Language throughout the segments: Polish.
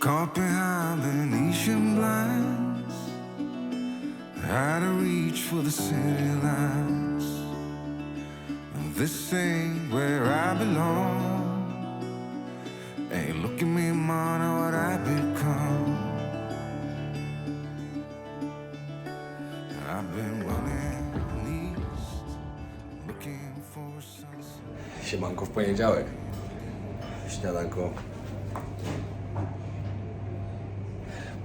Caught behind Venetian blinds, had to reach for the city lights. This ain't where I belong. Hey, look at me, man, what I've become. I've been running east, looking for sunset. Siemanko w poniedziałek. Śniadanko.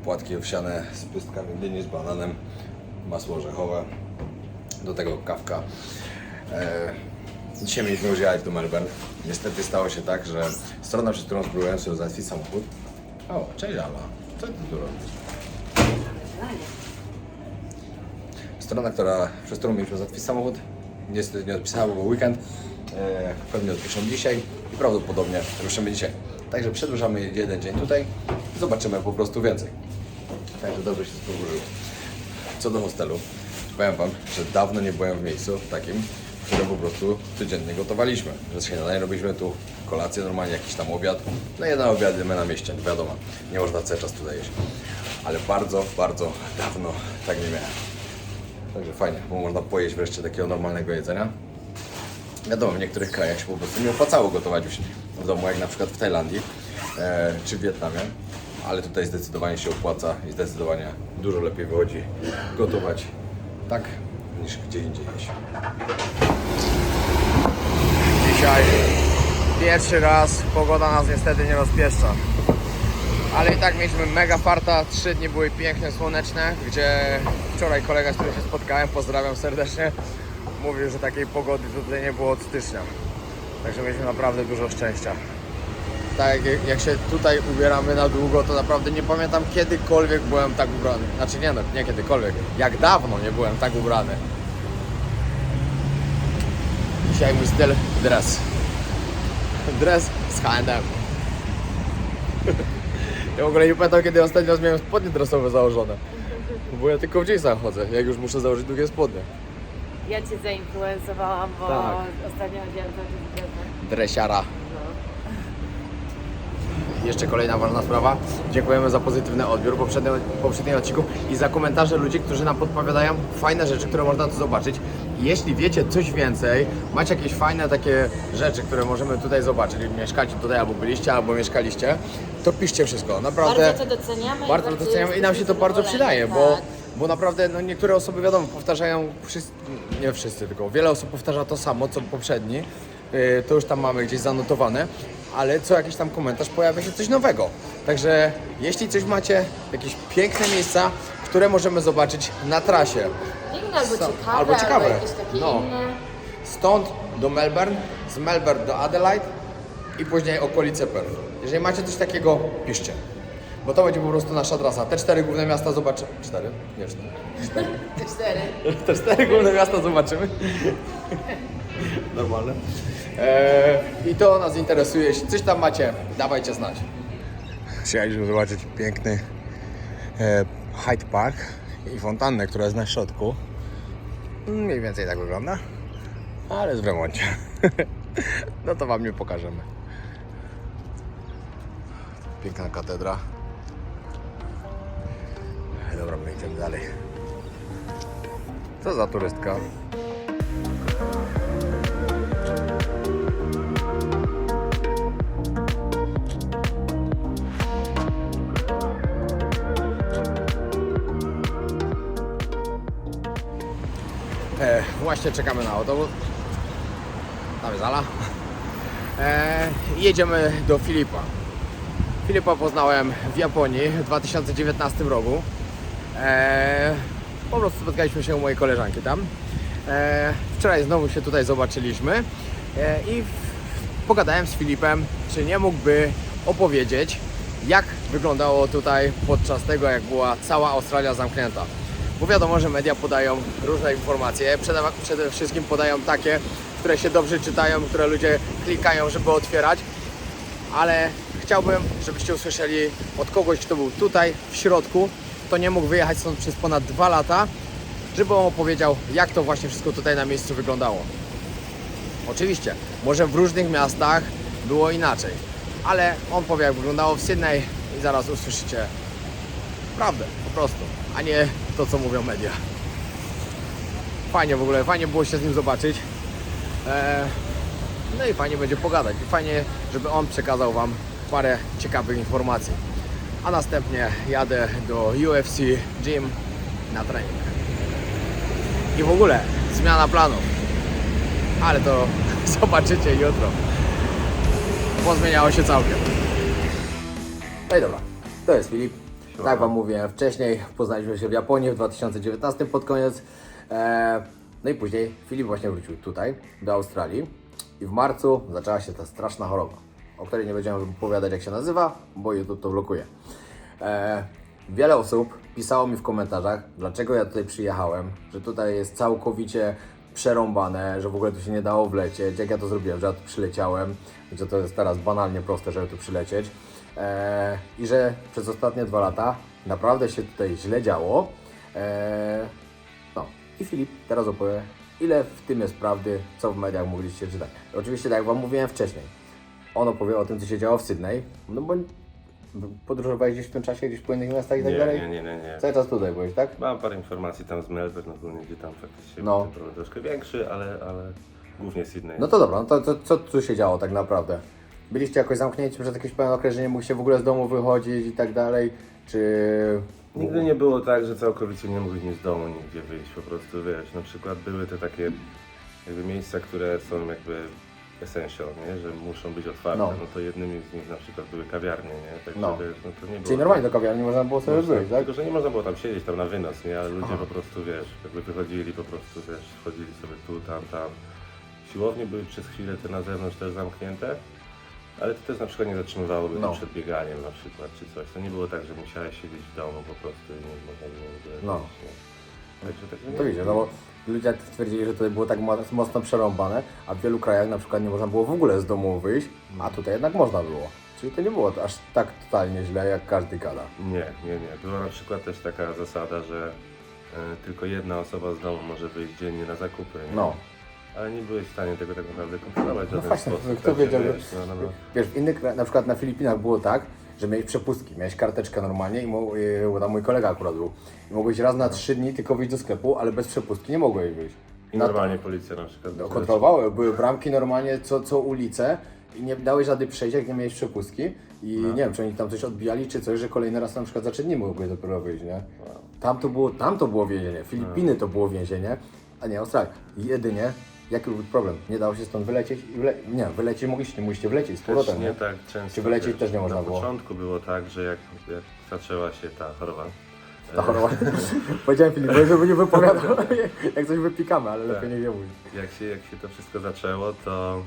Płatki owsiane z pystkami dyni, z bananem, masło orzechowe, do tego kawka. Dzisiaj mieliśmy już jechać do Melbourne. Niestety stało się tak, że strona, przez którą spróbowałem sobie załatwić samochód. O, cześć Ala, co ty tu robisz? Strona, przez którą mieliśmy załatwić samochód, niestety nie odpisała, bo był weekend. Pewnie odpiszą dzisiaj i prawdopodobnie ruszymy dzisiaj. Także przedłużamy jeden dzień tutaj i zobaczymy po prostu więcej. Także dobrze się spróbuję. Co do hostelu, powiem Wam, że dawno nie byłem w miejscu takim, w którym po prostu codziennie gotowaliśmy. Że śniadanie robiliśmy tu, kolację normalnie, jakiś tam obiad. No jeden obiad jemy na mieście, wiadomo, nie można cały czas tutaj jeść. Ale bardzo, bardzo dawno tak nie miałem. Także fajnie, bo można pojeść wreszcie takiego normalnego jedzenia. Wiadomo, w niektórych krajach się po prostu nie opłacało gotować już w domu, jak na przykład w Tajlandii czy w Wietnamie. Ale tutaj zdecydowanie się opłaca i zdecydowanie dużo lepiej wychodzi gotować tak, niż gdzie indziej jeść. Dzisiaj pierwszy raz pogoda nas niestety nie rozpieszcza. Ale i tak mieliśmy mega farta, 3 dni były piękne, słoneczne, gdzie wczoraj kolega, z którym się spotkałem, pozdrawiam serdecznie, mówił, że takiej pogody tutaj nie było od stycznia. Także mieliśmy naprawdę dużo szczęścia. Tak jak się tutaj ubieramy na długo, to naprawdę nie pamiętam kiedykolwiek byłem tak ubrany. Znaczy nie kiedykolwiek, jak dawno nie byłem tak ubrany. Dzisiaj mój styl dress. Dress z H&M. Ja w ogóle nie pamiętam, kiedy ostatnio raz miałem spodnie dressowe założone. Bo ja tylko w jeansach chodzę, jak już muszę założyć długie spodnie. Ja Cię zainfluencowałam, bo Tak. ostatnio chodziłam za Dresiara. Jeszcze kolejna ważna sprawa. Dziękujemy za pozytywny odbiór poprzednim odcinku i za komentarze ludzi, którzy nam podpowiadają fajne rzeczy, które można tu zobaczyć. Jeśli wiecie coś więcej, macie jakieś fajne takie rzeczy, które możemy tutaj zobaczyć, mieszkacie tutaj albo byliście, albo mieszkaliście, to piszcie wszystko. Naprawdę Bardzo to doceniamy. bardzo doceniamy i nam się to bardzo przydaje, bo naprawdę no, niektóre osoby wiadomo powtarzają, nie wszyscy, tylko wiele osób powtarza to samo co poprzedni. To już tam mamy gdzieś zanotowane, ale co jakiś tam komentarz pojawia się coś nowego. Także jeśli coś macie, jakieś piękne miejsca, które możemy zobaczyć na trasie. Inne albo Albo ciekawe. jakieś takie No. inne. Stąd do Melbourne, z Melbourne do Adelaide i później okolice Perth. Jeżeli macie coś takiego, piszcie. Bo to będzie po prostu nasza trasa. Te 4 główne miasta zobaczymy. 4? Nie 4. 4. Te 4 główne miasta zobaczymy. Normalne. I to nas interesuje. Jeśli coś tam macie, dawajcie znać. Chcieliśmy zobaczyć piękny Hyde Park i fontannę, która jest na środku. Mniej więcej tak wygląda, ale jest w remoncie. No to Wam nie pokażemy. Piękna katedra. Dobra, my idziemy dalej. Co za turystka? Właśnie czekamy na autobus. Tam jest Ala. Jedziemy do Filipa. Filipa poznałem w Japonii w 2019 roku. Po prostu spotkaliśmy się u mojej koleżanki tam. Wczoraj znowu się tutaj zobaczyliśmy i pogadałem z Filipem, czy nie mógłby opowiedzieć, jak wyglądało tutaj podczas tego, jak była cała Australia zamknięta. Bo wiadomo, że media podają różne informacje, przede wszystkim podają takie, które się dobrze czytają, które ludzie klikają, żeby otwierać, ale chciałbym, żebyście usłyszeli od kogoś, kto był tutaj w środku, kto nie mógł wyjechać stąd przez ponad 2 lata, żeby on opowiedział, jak to właśnie wszystko tutaj na miejscu wyglądało. Oczywiście, może w różnych miastach było inaczej, ale on powie, jak wyglądało w Sydney i zaraz usłyszycie prawdę, po prostu, a nie to, co mówią media. Fajnie w ogóle, fajnie było się z nim zobaczyć. No i fajnie będzie pogadać. I fajnie, żeby on przekazał Wam parę ciekawych informacji. A następnie jadę do UFC Gym na trening. I w ogóle zmiana planów. Ale to zobaczycie jutro. Pozmieniało się całkiem. No i dobra, to jest Filip. Tak Wam mówiłem wcześniej, poznaliśmy się w Japonii w 2019 pod koniec. No i później Filip właśnie wrócił tutaj, do Australii. I w marcu zaczęła się ta straszna choroba, o której nie będziemy opowiadać jak się nazywa, bo YouTube to blokuje. Wiele osób pisało mi w komentarzach, dlaczego ja tutaj przyjechałem, że tutaj jest całkowicie przerąbane, że w ogóle tu się nie dało wlecieć, jak ja to zrobiłem, że ja tu przyleciałem, że to jest teraz banalnie proste, żeby tu przylecieć. I że przez ostatnie 2 lata naprawdę się tutaj źle działo. No i Filip teraz opowie, ile w tym jest prawdy, co w mediach mogliście czytać. Oczywiście, tak jak Wam mówiłem wcześniej, on opowie o tym, co się działo w Sydney, no bo podróżowałeś gdzieś w tym czasie, gdzieś po innych miastach i tak dalej? Nie. Cały czas tutaj byłeś, tak? Mam parę informacji tam z Melbourne, ogólnie, gdzie tam faktycznie No. ten problem troszkę większy, ale głównie Sydney. No to dobra, no to co tu się działo tak naprawdę? Byliście jakoś zamknięci przez jakiś pewien okres, że nie mógł się w ogóle z domu wychodzić i tak dalej, czy... Nigdy nie było tak, że całkowicie nie mogliśmy z domu nigdzie wyjść, po prostu wiesz, na przykład były te takie jakby miejsca, które są jakby essential, nie? Że muszą być otwarte, No. no to jednymi z nich na przykład były kawiarnie, nie? Także No. wiesz, no to nie było... Czyli normalnie do kawiarni można było sobie Można, wyjść, tak? Tylko, że nie można było tam siedzieć tam na wynos, nie? Ale ludzie Aha. po prostu, wiesz, jakby wychodzili po prostu, wiesz, wchodzili sobie tu, tam. Siłownie były przez chwilę te na zewnątrz też zamknięte, ale to też na przykład nie zatrzymywałoby No. przed bieganiem na przykład, czy coś. To nie było tak, że musiałeś siedzieć w domu po prostu i nie można było w ogóle No. wyjść, nie? Także tak To widzicie, no bo ludzie twierdzili, że tutaj było tak mocno przerąbane, a w wielu krajach na przykład nie można było w ogóle z domu wyjść, a tutaj jednak można było. Czyli to nie było aż tak totalnie źle, jak każdy gada. Nie. Była na przykład też taka zasada, że tylko jedna osoba z domu może wyjść dziennie na zakupy, nie? No. Ale nie byłeś w stanie tego tak naprawdę kontrolować w No żaden właśnie, sposób. kto także wiedział, że... wiesz, no. Wiesz, w innych krajach, na przykład na Filipinach było tak, że miałeś przepustki, miałeś karteczkę normalnie i tam mój kolega akurat był. I mogłeś raz na 3 dni tylko wyjść do sklepu, ale bez przepustki nie mogłeś wyjść. I normalnie policja na przykład... No, kontrolowały, były bramki normalnie co ulicę i nie dałeś rady przejść, jak nie miałeś przepustki. I nie wiem, czy oni tam coś odbijali, czy coś, że kolejny raz na przykład za 3 dni mogły dopiero wyjść, nie? Tam to było więzienie, Filipiny to było więzienie, a nie Australia. Jedynie, jaki był problem? Nie dało się stąd wylecieć i wylecieć mogliście wlecieć z Też powrotem, nie tak często. Czy wylecieć wiesz, też nie można było? Na początku było tak, że jak zaczęła się ta choroba, Ta choroba. Powiedziałem Filipowi, żeby nie wypowiadał, jak coś wypikamy, ale lepiej nie mówić. jak się to wszystko zaczęło, to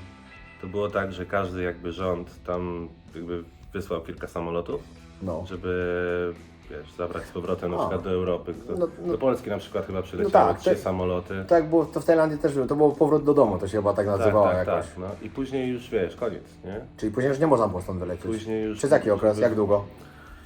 było tak, że każdy jakby rząd tam jakby wysłał kilka samolotów, No. żeby wiesz, zabrać z powrotem na przykład do Europy. Do Polski na przykład chyba przyleciały tak, 3 samoloty. Tak było, to w Tajlandii też było, to było powrót do domu, to się chyba tak nazywało jakoś. No. I później już wiesz, koniec, nie? Czyli później już nie można było stąd wylecieć. Później już... Przez jaki okres, jak długo?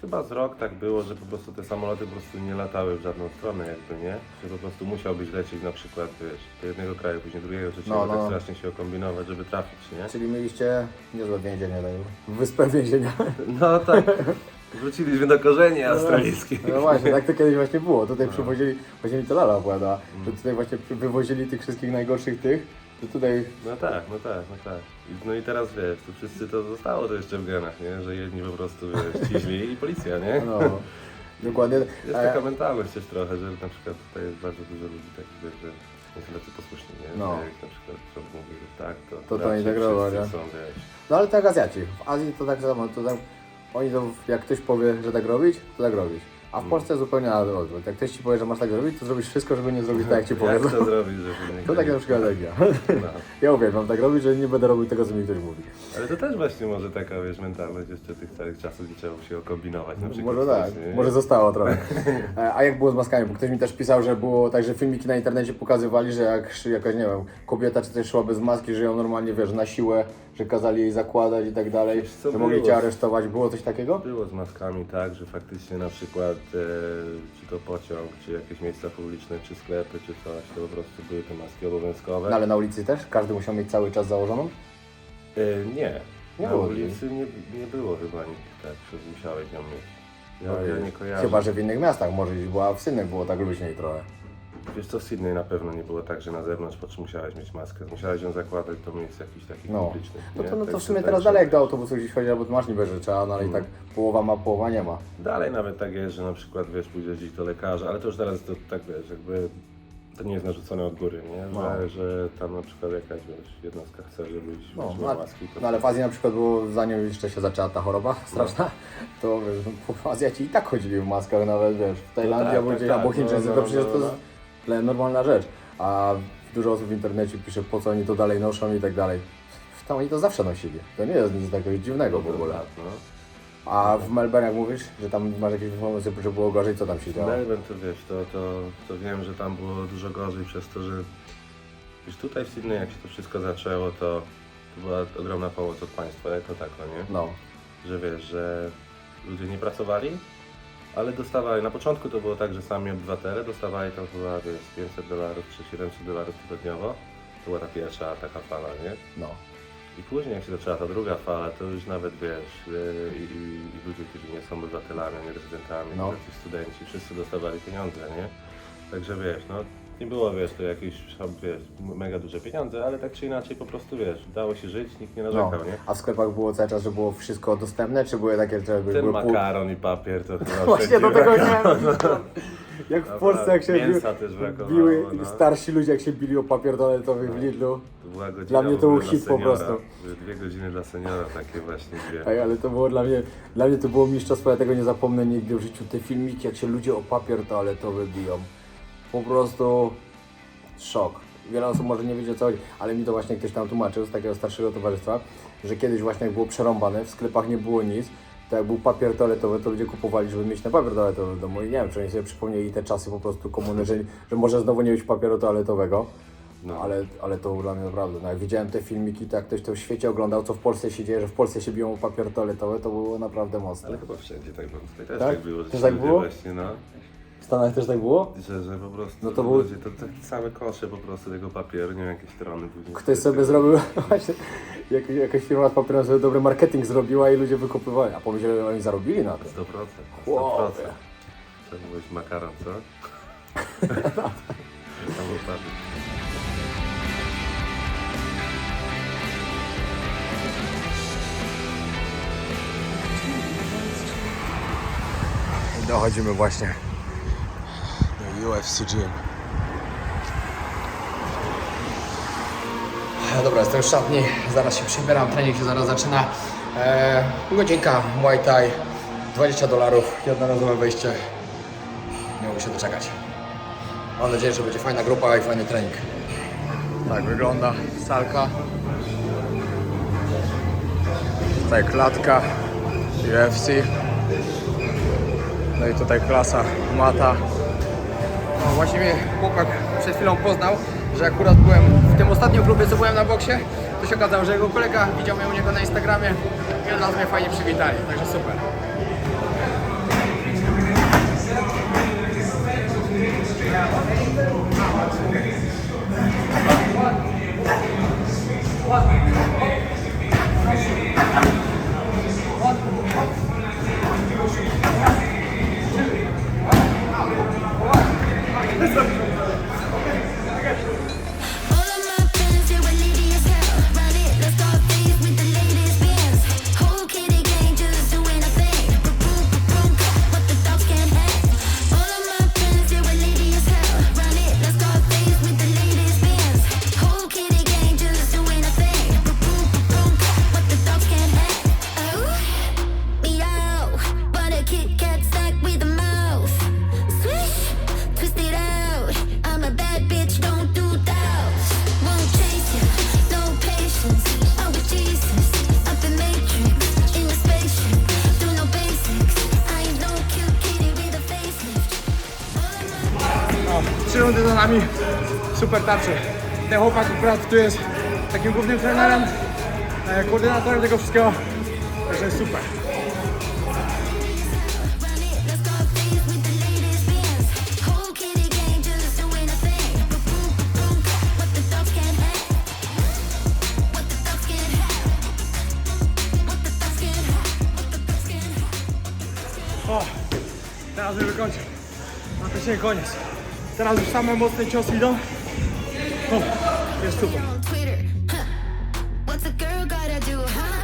Chyba z rok tak było, że po prostu te samoloty po prostu nie latały w żadną stronę jakby, nie? Że po prostu musiałbyś lecieć na przykład, wiesz, do jednego kraju, później drugiego, trzeciego, tak strasznie się okombinować, żeby trafić, nie? Czyli mieliście niezłe więzienie, wyspę więzienia. No tak, wróciliśmy do korzeni australijskich. No właśnie, tak to kiedyś właśnie było. Tutaj przywozili, właśnie mi to Lala opowiada, że tutaj właśnie wywozili tych wszystkich najgorszych tych, to tutaj... No tak. No i teraz wiesz, to wszyscy to zostało to jeszcze w genach, nie? Że jedni po prostu wiesz, ciźli i policja, nie? No, dokładnie. Jest taka mentalność też trochę, że na przykład tutaj jest bardzo dużo ludzi takich, wiesz, że nie są tacy posłuszni, nie? No. Że jak na przykład Trump mówi, że tak, To raczej oni tak robią, wszyscy nie? są, wiesz. No ale tak Azjaci. W Azji to tak samo, to tak, oni to jak ktoś powie, że tak robić, to tak robić. A w Polsce zupełnie na odwrót. Jak ktoś ci powie, że masz tak robić, to zrobisz wszystko, żeby nie zrobić tak, jak ci Jak powiedzą. to zrobić, żeby nie To tak na przykład jak ja. No. Ja uwielbiam tak robić, że nie będę robił tego, co mi ktoś mówi. Ale to też właśnie może taka, wiesz, mentalność jeszcze tych starych czasów, gdzie trzeba się okombinować na przykład. Może tak, coś, nie? może zostało trochę. A jak było z maskami? Bo ktoś mi też pisał, że było tak, że filmiki na internecie pokazywali, że jak jakaś, nie wiem, kobieta czy coś szła bez maski, że ją normalnie, wiesz, na siłę, że kazali jej zakładać i tak dalej, Wiesz co, że mogli było. cię aresztować. Było coś takiego? Było z maskami tak, że faktycznie na przykład czy to pociąg, czy jakieś miejsca publiczne, czy sklepy, czy coś, to po prostu były te maski obowiązkowe. No ale na ulicy też? Każdy musiał mieć cały czas założoną? Nie. Nie Na było ulicy nie było chyba nikt tak, że musiałeś ją mieć. Ja nie kojarzę. Chyba, że w innych miastach może gdzieś była, w Sydney było tak luźniej trochę. Wiesz co, w Sydney na pewno nie było tak, że na zewnątrz po czym musiałeś mieć maskę. Musiałeś ją zakładać do miejsc jakichś takich publicznych. No nie? to, no to Tak, w sumie tak, teraz że- dalej jak do autobusu gdzieś chodzi, albo to masz niby, że trzeba, no ale i tak połowa ma, połowa nie ma. Dalej nawet tak jest, że na przykład wiesz, pójdziesz gdzieś do lekarza, ale to już teraz to tak wiesz, jakby to nie jest narzucone od góry, nie? Że tam na przykład jakaś wiesz, jednostka chce, żebyś używał maski. To No ale w Azji na przykład było, zanim jeszcze się zaczęła ta choroba straszna, to wiesz, po Azjaci i tak chodzili w maskach nawet, wiesz, w Tajlandii tak, albo tak, gdzieś, tak, albo Chińczycy, no, to no, przecież no, to no. jest normalna rzecz. A dużo osób w internecie pisze, po co oni to dalej noszą i tak dalej. Tam oni to zawsze nosili, to nie jest nic takiego dziwnego w ogóle. No. A w Melbourne jak mówisz, że tam masz jakieś informacje, że było gorzej, co tam się działo? Melbourne to wiesz, to wiem, że tam było dużo gorzej przez to, że wiesz, tutaj w Sydney jak się to wszystko zaczęło, to była ogromna pomoc od państwa jako tako, nie? No. Że wiesz, że ludzie nie pracowali, ale dostawali, na początku to było tak, że sami obywatele dostawali tam chyba wiesz, $500 czy $700 tygodniowo. To była ta pierwsza taka fala, nie? No. I później jak się zaczęła ta druga fala, to już nawet wiesz, i ludzie, którzy nie są obywatelami, nie rezydentami, No. ci studenci, wszyscy dostawali pieniądze, nie? Także wiesz, no nie było wiesz, to jakieś wiesz, mega duże pieniądze, ale tak czy inaczej po prostu wiesz, dało się żyć, nikt nie No. narzekał, nie? A w sklepach było cały czas, że było wszystko dostępne, czy były takie, że Ten były makaron i papier to chyba Właśnie do wszędzie tego brakowało, chciałem. Jak w Naprawdę, Polsce, jak się mięsa też brakowało, biły no. starsi ludzie, jak się bili o papier toaletowy w Lidlu. To była godzina Dla mnie w to ogóle był dla hit po seniora. prostu. 2 godziny dla seniora, takie właśnie dwie. Ej, ale to było dla mnie to było mistrzostwo, ja tego nie zapomnę nigdy w życiu. Te filmiki, jak się ludzie o papier toaletowy biją. Po prostu szok. Wiele osób może nie wiedzieć o co chodzi, ale mi to właśnie ktoś tam tłumaczył z takiego starszego towarzystwa, że kiedyś właśnie jak było przerąbane, w sklepach nie było nic, to jak był papier toaletowy, to ludzie kupowali, żeby mieć ten papier toaletowy w domu i nie wiem, czy oni sobie przypomnieli te czasy po prostu komuny, że może znowu nie mieć papieru toaletowego. No, ale to dla mnie naprawdę, no jak widziałem te filmiki, to jak ktoś to w świecie oglądał, co w Polsce się dzieje, że w Polsce się biją o papier toaletowy, to było naprawdę mocne. Ale chyba wszędzie tak było, tutaj też Tak? tak było, że Też ci tak ludzie było? właśnie, no, W Stanach też tak było? że po prostu No to był- ludzie, to takie same kosze po prostu tego papieru, nie wiem, jakieś strony później. Ktoś sobie zrobił, właśnie, jakaś firma z papierem sobie dobry marketing zrobiła i ludzie wykupywali, a pomyśleli, że oni zarobili na tym. 100%, 100%. Chłopie. To byłeś makaron, co? Tam był papier. Dochodzimy właśnie do UFC Gym. Dobra, jestem w szatni, zaraz się przebieram, trening się zaraz zaczyna. Godzinka Muay Thai, $20, jednorazowe wejście. Nie mogę się doczekać. Mam nadzieję, że będzie fajna grupa i fajny trening. Tak wygląda salka. Tutaj klatka UFC. No i tutaj klasa mata. No właśnie mnie chłopak przed chwilą poznał, że akurat byłem w tym ostatnim klubie, co byłem na boksie. To się okazało, że jego kolega widział mnie u niego na Instagramie i od razu mnie fajnie przywitali, także super. All of my friends, they were needy as hell. Run it, let's go things with the latest bands. Whole kitty gang just doing a thing. Boom, what the dogs can't have. All of my friends, they were needy as hell. Run it, let's go things with the latest bands. Whole kitty gang just doing a thing. Boom, what the dogs can't have. Oh, meow, but a Kit Kat stuck with a mouth. Swish, twist it out. I'm a bad bitch, don't do doubts. Won't chase you, no patience. I'm with Jesus, up in Matrix, in the spaceship. Do no basics. I ain't no cute kitty with a facelift. O, 3 rundy za nami, super tarcze. Ten chłopak akurat tu jest takim głównym trenerem, koordynatorem tego wszystkiego, także jest super. Run it, let's go things with the latest bands. Whole kitty gang just doing a thing. Boom, what the dogs can't have. What the dogs can't have. teraz już kończę. No to się koniec. Teraz już same mocne ciosy idą. O, jest super. On Twitter, huh? What's a girl gotta do, huh?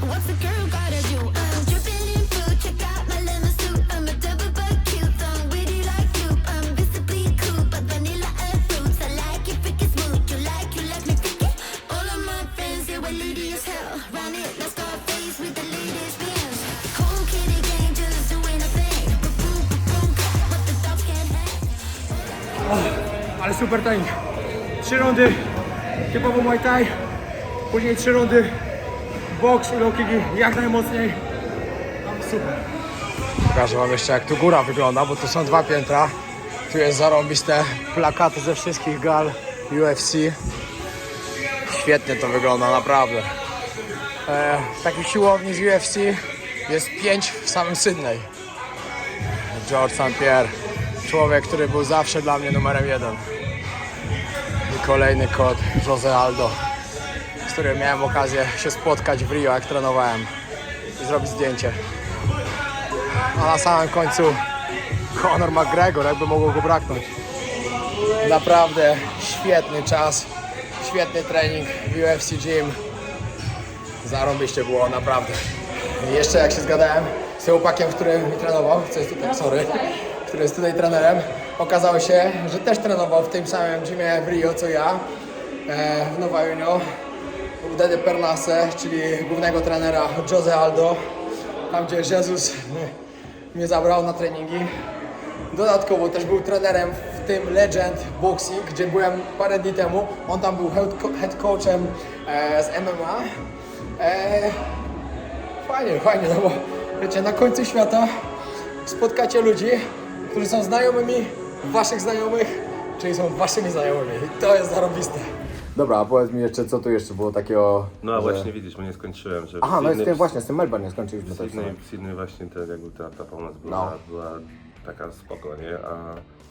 What's a girl gotta do? I'm dripping in food, check out my lemon suit. I'm a double but cute, I'm witty like you. I'm visibly cool, but vanilla and fruits. I like it freaky smooth, you like me freaky. All of my friends, they were lady as hell. Run it, let's go face with the latest bands. Whole kitty gang just doing a thing. Boom, boom, boom, what the dogs can't hang. Ale super trening. 3 rundy typowo Muay Thai, później 3 rundy boks i low kicki jak najmocniej. Super. Pokażę wam jeszcze jak tu góra wygląda, bo tu są 2 piętra. Tu jest zarąbiste plakaty ze wszystkich gal UFC. Świetnie to wygląda, naprawdę. Takich siłowni z UFC jest 5 w samym Sydney. George St. Pierre. Człowiek, który był zawsze dla mnie numerem 1. I kolejny kot, Jose Aldo, z którym miałem okazję się spotkać w Rio, jak trenowałem i zrobić zdjęcie. A na samym końcu Conor McGregor, jakby mogło go braknąć. Naprawdę świetny czas, świetny trening w UFC Gym. Zarąbiście było, naprawdę. I jeszcze jak się zgadałem z chłopakiem, który mi trenował, co jest tutaj, sorry, który jest tutaj trenerem, okazało się, że też trenował w tym samym gymie w Rio co ja, w Nova União, u Dedy Pernase, czyli głównego trenera Jose Aldo, tam gdzie Jesus mnie zabrał na treningi. Dodatkowo też był trenerem w tym Legend Boxing, gdzie byłem parę dni temu. On tam był head coachem z MMA. Fajnie, no bo wiecie, na końcu świata spotkacie ludzi, którzy są znajomymi waszych znajomych, czyli są waszymi znajomymi. I to jest zarobiste. Dobra, a powiedz mi jeszcze, co tu jeszcze było takiego... No a że... właśnie widzisz, my nie skończyłem, że Aha, no jest właśnie, z tym Melbourne nie skończyliśmy. W Sydney właśnie jakby ta pomoc No. była taka spoko, nie?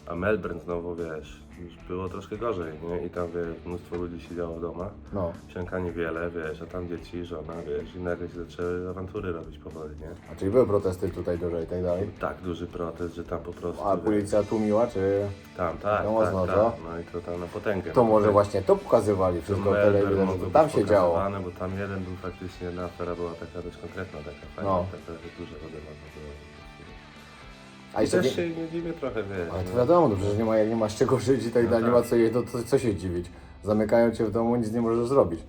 A Melbourne znowu, wiesz, już było troszkę gorzej, nie? I tam, wiesz, mnóstwo ludzi siedziało w domach, No. wsianka niewiele, wiesz, a tam dzieci, żona, wiesz, i nagle się zaczęły awantury robić powoli, nie? A czyli były protesty tutaj duże i tak dalej? Tak, duży protest, że tam po prostu... A policja tłumiła, czy... Tam, tak, No mocno, tak. co? No i to tam na potęgę. To no, może tak. właśnie to pokazywali wszystko w Melbourne telewizji, mogło to tam być się działo. pokazywane, bo tam jeden był faktycznie, jedna afera była taka dość konkretna, taka fajna, No. taka, że duże wody można było. A I jeszcze też się nie dziwię trochę, wiesz. Ale to no. wiadomo, no przecież jak nie masz czego żyć i tak dalej, nie ma co jeść, to co się dziwić. Zamykają cię w domu, nic nie możesz zrobić.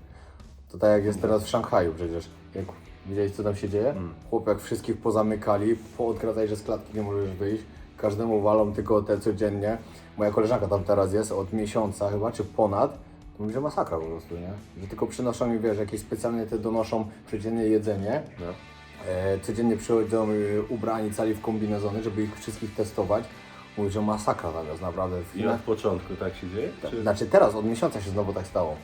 To tak jak jest teraz w Szanghaju przecież. Jak widziałeś co tam się dzieje? Chłop jak wszystkich pozamykali, poodkradzaj, że z klatki nie możesz wyjść. Każdemu walą tylko te codziennie. Moja koleżanka tam teraz jest od miesiąca chyba, czy ponad. To mówi, że masakra po prostu, nie? Że tylko przynoszą mi, wiesz, jakieś specjalnie te donoszą codziennie jedzenie. No. Codziennie przychodzą ubrani cali w kombinezony, żeby ich wszystkich testować. Mówi, że masakra tam jest naprawdę w I Chinach. od początku tak się dzieje? Czy... Znaczy teraz, od miesiąca się znowu tak stało.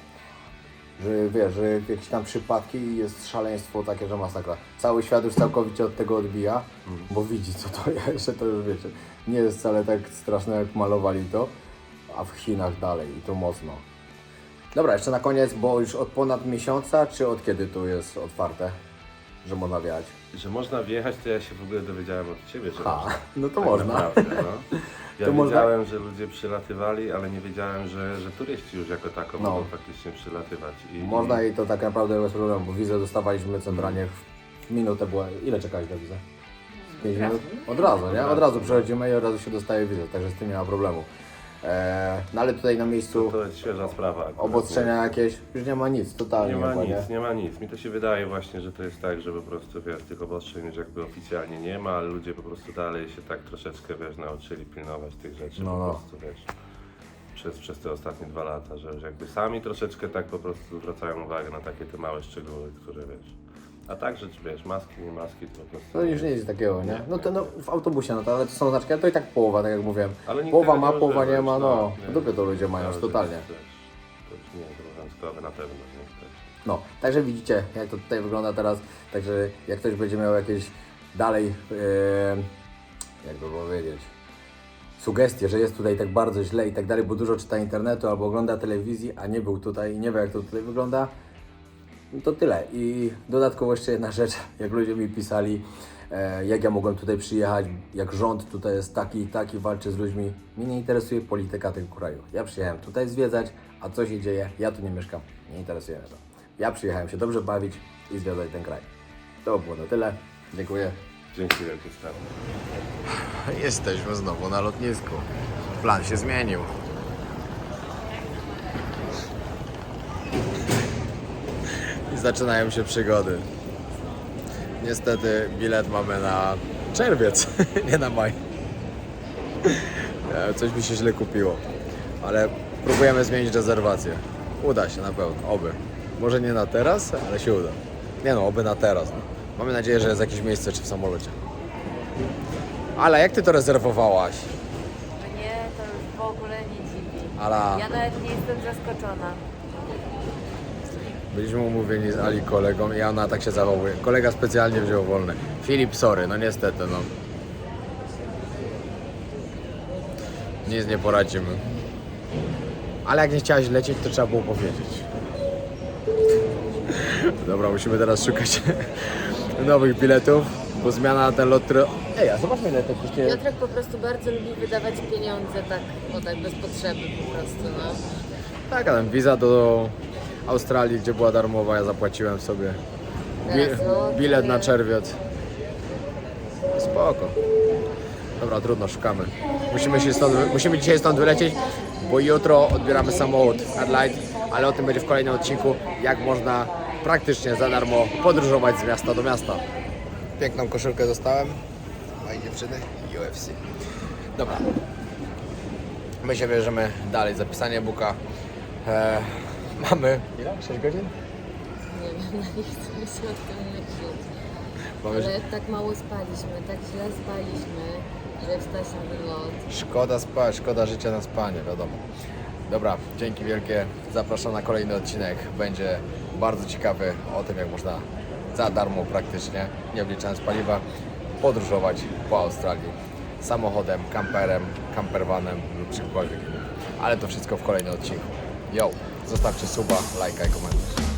Że wiesz, że jakieś tam przypadki i jest szaleństwo takie, że masakra. Cały świat już całkowicie od tego odbija, bo widzi co to jest, że to już wiecie, nie jest wcale tak straszne jak malowali to, a w Chinach dalej i to mocno. Dobra, jeszcze na koniec, bo już od ponad miesiąca, czy od kiedy tu jest otwarte, że można wjechać? Że można wjechać, to ja się w ogóle dowiedziałem od Ciebie, że Ha, można. no to Tak można. naprawdę, no. Ja To można- wiedziałem, że ludzie przylatywali, ale nie wiedziałem, że turyści już jako tako No. mogą faktycznie przylatywać. Można i to tak naprawdę bez problemu, bo wizę dostawaliśmy centralnie w minutę była. Ile czekałeś na wizę? 5 minut? Od razu, nie? Od razu przechodzimy i od razu się dostaje wizę, także z tym nie ma problemu. No ale tutaj na miejscu To jest świeża sprawa. akurat, obostrzenia jakieś, już nie ma nic, totalnie Nie ma chyba, nic, nie ma nic. Mi to się wydaje właśnie, że to jest tak, że po prostu, wiesz, tych obostrzeń już jakby oficjalnie nie ma, ale ludzie po prostu dalej się tak troszeczkę, wiesz, nauczyli pilnować tych rzeczy No, po no. prostu, wiesz, przez te ostatnie 2 lata, że już jakby sami troszeczkę tak po prostu zwracają uwagę na takie te małe szczegóły, które, wiesz, a także, czy wiesz, maski, nie maski, to po prostu... To już nie jest takiego, nie? No to no, w autobusie, no to, ale to są znaczki, ale to i tak połowa, tak jak mówiłem. Ale nikt Połowa tego ma, nie połowa używa nie ma, już, no. nie. W dupie to ludzie mają już Ale to totalnie. jest, wiesz, to już nie jest obowiązkowe na pewno, nie? Też. No, także widzicie, jak to tutaj wygląda teraz. Także jak ktoś będzie miał jakieś dalej, jakby powiedzieć, sugestie, że jest tutaj tak bardzo źle i tak dalej, bo dużo czyta internetu albo ogląda telewizji, a nie był tutaj i nie wie jak to tutaj wygląda, no to tyle. I dodatkowo jeszcze jedna rzecz, jak ludzie mi pisali, jak ja mogłem tutaj przyjechać, jak rząd tutaj jest taki i taki, walczy z ludźmi. Mnie nie interesuje polityka tego kraju. Ja przyjechałem tutaj zwiedzać, a co się dzieje, ja tu nie mieszkam, nie interesuje mnie to. Ja przyjechałem się dobrze bawić i zwiedzać ten kraj. To było na tyle. Dziękuję. Dzięki wielkie, Stefan. Jesteśmy znowu na lotnisku. Plan się zmienił. I zaczynają się przygody. Niestety bilet mamy na czerwiec, nie na maj. Coś mi się źle kupiło. Ale próbujemy zmienić rezerwację. Uda się na pewno, oby. Może nie na teraz, ale się uda. Nie no, oby na teraz. No. Mamy nadzieję, że jest jakieś miejsce czy w samolocie. Ale jak ty to rezerwowałaś? Mnie to już w ogóle nie dziwi. Ala, Ja nawet nie jestem zaskoczona. byliśmy umówieni z Ali kolegą i ona tak się zachowuje. Kolega specjalnie wziął wolne. Filip, sorry, no niestety, no. Nic nie poradzimy. Ale jak nie chciałaś lecieć, to trzeba było powiedzieć. Dobra, musimy teraz szukać nowych biletów, bo zmiana na ten lot, który... Ej, a zobaczmy ile to kosztuje. Piotrek po prostu bardzo lubi wydawać pieniądze tak, o tak bez potrzeby po prostu, no. Tak, a tam wiza do Australii, gdzie była darmowa, ja zapłaciłem sobie Teraz, no, bilet na to czerwiec. Spoko. Dobra, trudno, szukamy. Musimy dzisiaj stąd wylecieć, bo jutro odbieramy samochód Adelaide, ale o tym będzie w kolejnym odcinku, jak można praktycznie za darmo podróżować z miasta do miasta. Piękną koszulkę dostałem. Moje dziewczyny UFC. Dobra. My się bierzemy dalej za pisanie booka. Mamy... Ile? 6 godzin? Nie wiem, nie chcę się o tym myśleć. Mamy... Ale tak mało spaliśmy, tak źle spaliśmy, że wstaliśmy lot. Szkoda spać, szkoda życia na spanie, wiadomo. Dobra, dzięki wielkie. Zapraszam na kolejny odcinek. Będzie bardzo ciekawy o tym, jak można za darmo praktycznie, nie wliczając paliwa, podróżować po Australii samochodem, kamperem, campervanem lub czymkolwiek innym. Ale to wszystko w kolejnym odcinku. Yo, zostawcie suba, lajka i komentarz.